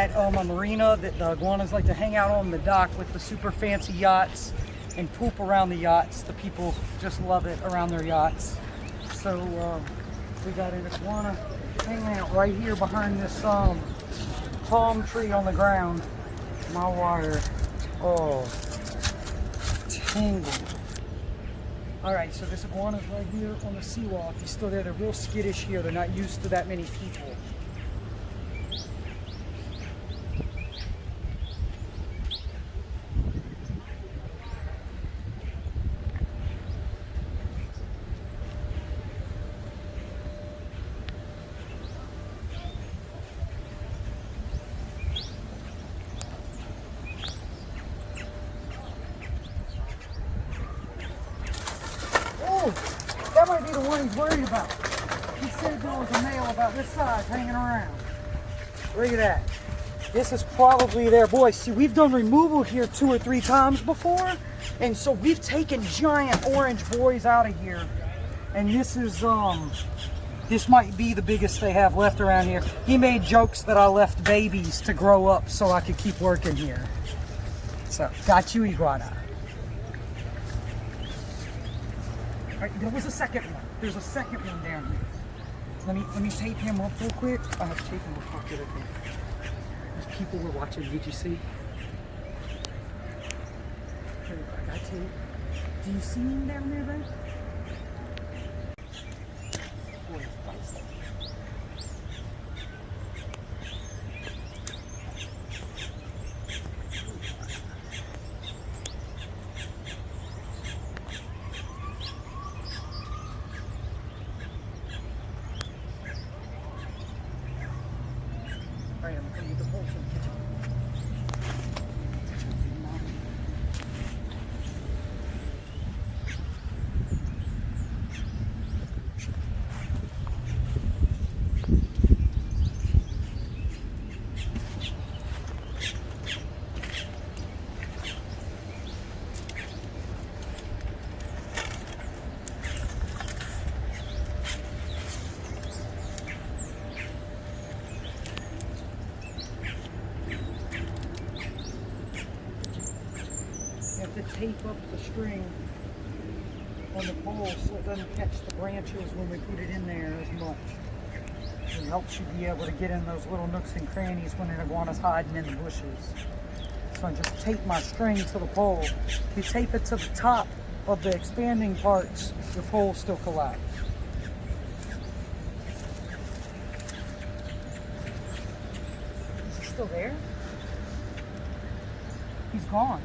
at a marina that the iguanas like to hang out on the dock with the super fancy yachts and poop around the yachts. The people just love it around their yachts. So we got an iguana hanging out right here behind this palm tree on the ground. My wire, oh, tangled. All right, so this iguana's right here on the seawall. If he's still there, they're real skittish here. They're not used to that many people. That might be the one he's worried about. He said there was a male about this size hanging around. Look at that. This is probably their boy. See, we've done removal here 2 or 3 times before, and so we've taken giant orange boys out of here. And this is this might be the biggest they have left around here. He made jokes that I left babies to grow up so I could keep working here. So, got you, iguana. Right, there was a second one. There's a second one down here. Let me tape him up real quick. I have to tape him up real quick. Those people were watching. Did you see? Here, I got tape. Do you see him down there, babe? Boy, it's feisty. Alright, I'm gonna get the pole from the kitchen. To tape up the string on the pole so it doesn't catch the branches when we put it in there as much. It helps you be able to get in those little nooks and crannies when an iguana's hiding in the bushes. So I just tape my string to the pole. If you tape it to the top of the expanding parts, your pole still collapses. Is he still there? He's gone.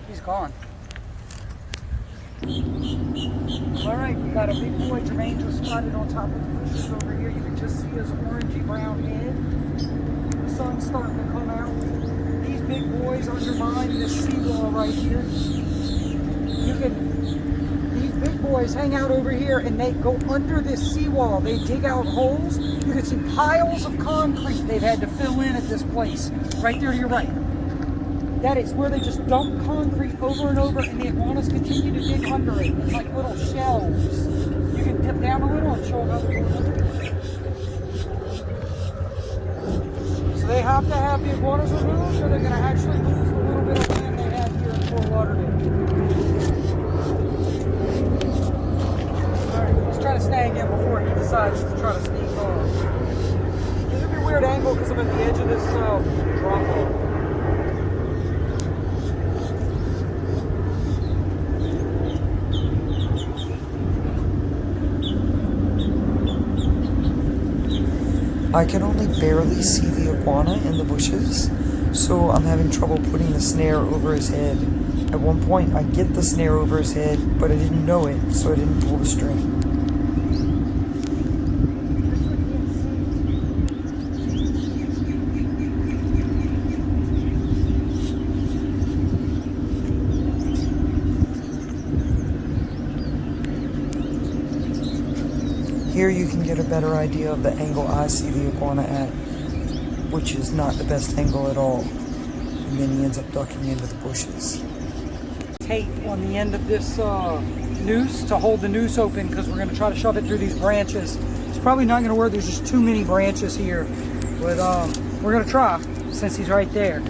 He's gone. Alright, we got a big boy. Jermaine just spotted on top of the bushes over here. You can just see his orangey brown head. The sun's starting to come out. These big boys undermine this seawall right here. These big boys hang out over here and they go under this seawall. They dig out holes. You can see piles of concrete they've had to fill in at this place. Right there to your right. That is where they just dump concrete over and over, and the iguanas continue to dig under it. It's like little shelves. You can dip down a little and show them how they're going under it. So they have to have the iguanas removed, or they're going to actually lose the little bit of land they have here in Fort Lauderdale. Alright, let's try to snag him before he decides to try to sneak off. This would be a weird angle because I'm at the edge of this drop off. I can only barely see the iguana in the bushes, so I'm having trouble putting the snare over his head. At one point, I get the snare over his head, but I didn't know it, so I didn't pull the string. Here you can get a better idea of the angle I see the iguana at, which is not the best angle at all. And then he ends up ducking into the bushes. Tape on the end of this noose to hold the noose open because we're going to try to shove it through these branches It's probably not gonna work. There's just too many branches here. But we're gonna try since he's right there.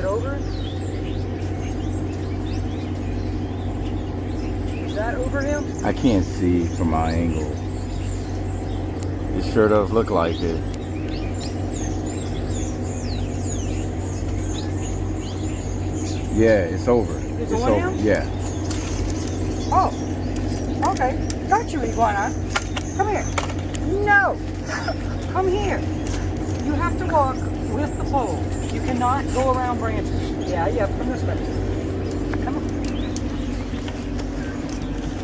Over? Is that over him? I can't see from my angle. It sure does look like it. Yeah, it's over. It's on over. him? Yeah. Oh. Okay. Got you, Iguana. Come here. No. Come here. You have to walk with the pole. You cannot go around branches. Yeah, come this way. Come on.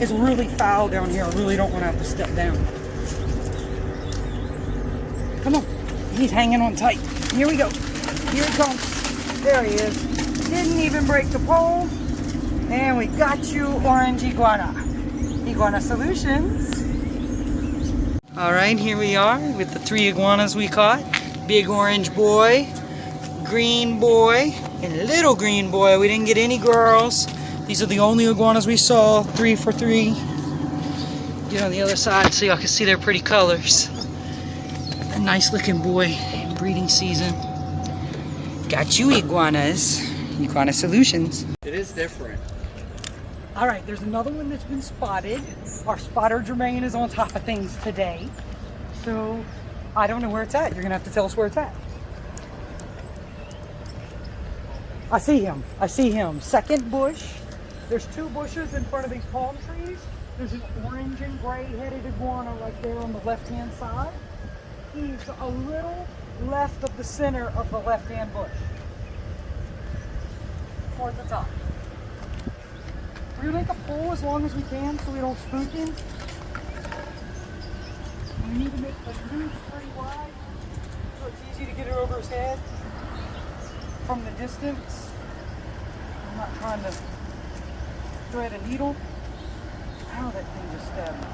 It's really foul down here. I really don't want to have to step down. Come on. He's hanging on tight. Here we go. Here it comes. There he is. Didn't even break the pole. And we got you, orange iguana. Iguana Solutions. All right, here we are with the 3 iguanas we caught. Big orange boy, green boy, and little green boy. We didn't get any girls. These are the only iguanas we saw. 3 for 3. Get on the other side so y'all can see their pretty colors. A nice looking boy in breeding season. Got you, iguanas. Iguana Solutions. It is different. All right, there's another one that's been spotted. Our spotter Jermaine is on top of things today. So I don't know where it's at. You're gonna have to tell us where it's at. I see him. I see him. Second bush. There's 2 bushes in front of these palm trees. There's an orange and gray-headed iguana right there on the left-hand side. He's a little left of the center of the left-hand bush. Towards the top. We're gonna make a pull as long as we can so we don't spook him. We need to make the noose pretty wide so it's easy to get it over his head from the distance. I'm not trying to thread a needle. Ow, that thing just stabbed me.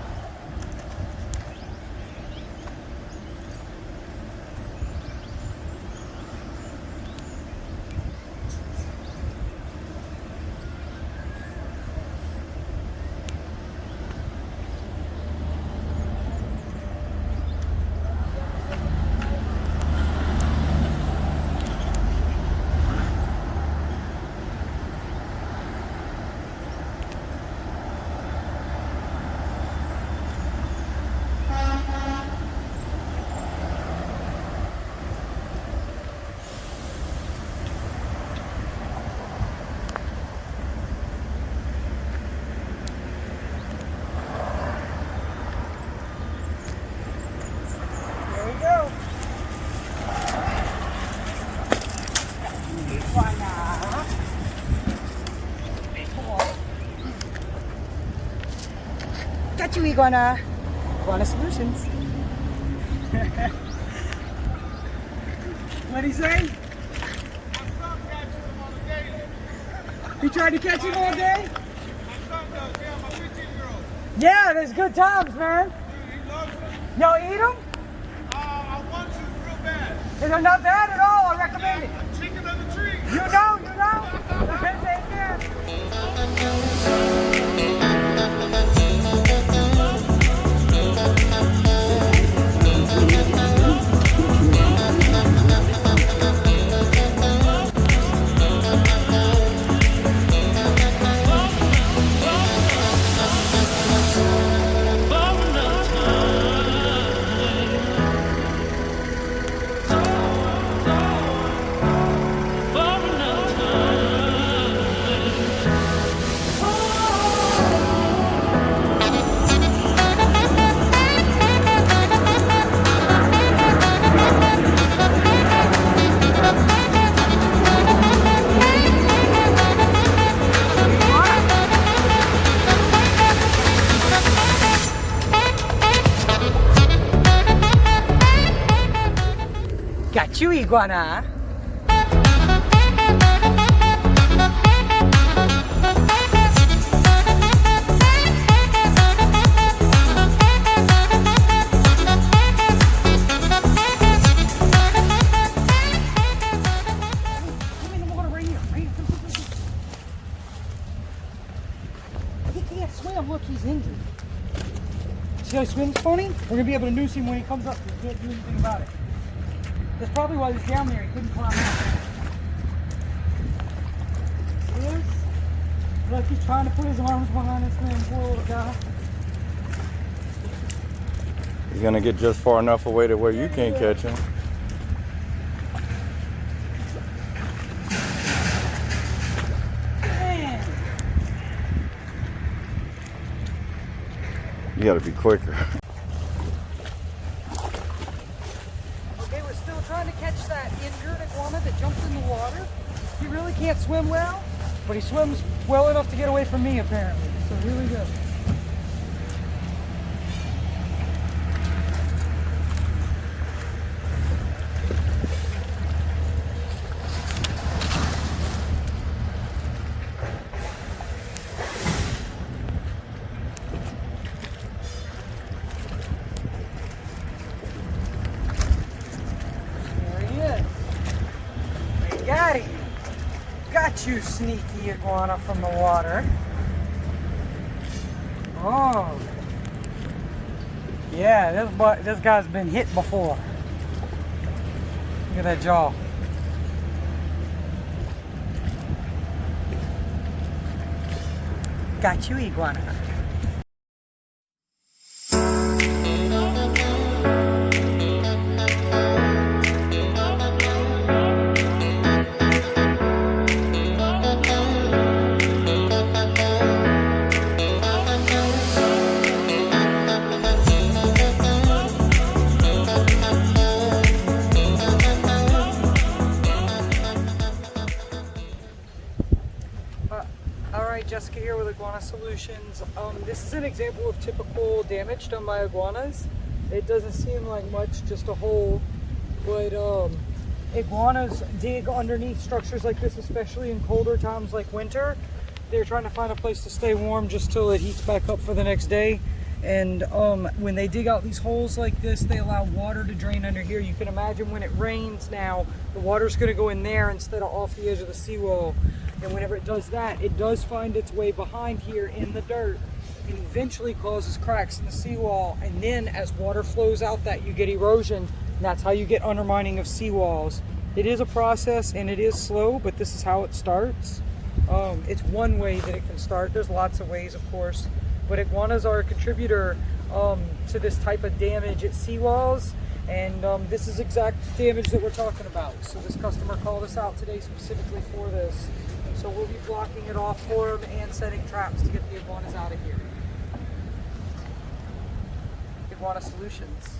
Got you, Iguana. Iguana Solutions. What'd he say? You tried to catch him all day? Yeah, there's good times, man. Y'all eat them? I want to real bad. They're not bad at all. I recommend it. Chicken on the tree. You know. Okay, take care. For another iguana. Look, he's injured. See how he swims funny? We're gonna be able to noose him when he comes up. He can't do anything about it. That's probably why he's down there. He couldn't climb out. See this? Look, he's trying to put his arms behind his man. Poor little guy. He's gonna get just far enough away to where you can't catch him. You gotta be quicker. Okay, we're still trying to catch that injured iguana that jumped in the water. He really can't swim well, but he swims well enough to get away from me apparently. So really good. Got him. Got you, sneaky iguana from the water. Oh. Yeah, this guy's been hit before. Look at that jaw. Got you, iguana. Jessica here with Iguana Solutions. This is an example of typical damage done by iguanas. It doesn't seem like much, just a hole, but iguanas dig underneath structures like this, especially in colder times like winter. They're trying to find a place to stay warm just till it heats back up for the next day. And when they dig out these holes like this, they allow water to drain under here. You can imagine when it rains now, the water's going to go in there instead of off the edge of the seawall. And whenever it does that, it does find its way behind here in the dirt and eventually causes cracks in the seawall. And then as water flows out that, you get erosion, and that's how you get undermining of seawalls. It is a process and it is slow, but this is how it starts. It's one way that it can start. There's lots of ways, of course, but iguanas are a contributor to this type of damage at seawalls. And this is exact damage that we're talking about. So this customer called us out today specifically for this. So we'll be blocking it off for them and setting traps to get the iguanas out of here. Iguana Solutions.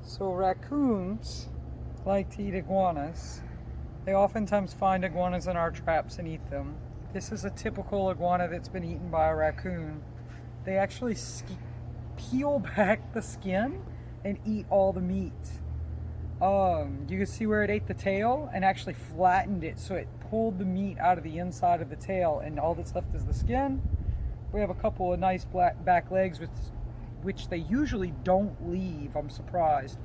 So raccoons like to eat iguanas. They oftentimes find iguanas in our traps and eat them. This is a typical iguana that's been eaten by a raccoon. They actually peel back the skin and eat all the meat. You can see where it ate the tail and actually flattened it, so it pulled the meat out of the inside of the tail, and all that's left is the skin. We have a couple of nice black back legs, which they usually don't leave. I'm surprised.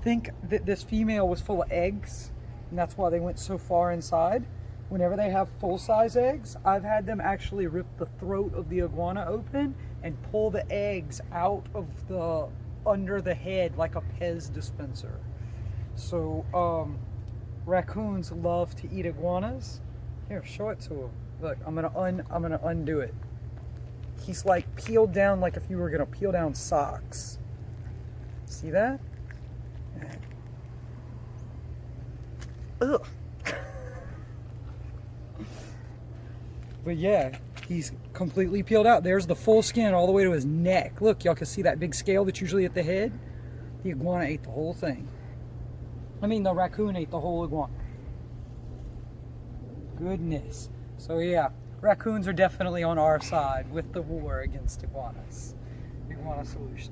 Think that this female was full of eggs, and that's why they went so far inside. Whenever they have full-size eggs, I've had them actually rip the throat of the iguana open and pull the eggs out of the under the head like a Pez dispenser. So raccoons love to eat iguanas. Here, show it to them. Look, I'm gonna undo it. He's like peeled down like if you were gonna peel down socks. See that? Ugh. But yeah, he's completely peeled out. There's the full skin all the way to his neck. Look, y'all can see that big scale that's usually at the head. The iguana ate the whole thing. I mean, the raccoon ate the whole iguana. goodness. So yeah, raccoons are definitely on our side with the war against iguanas. Iguana Solutions.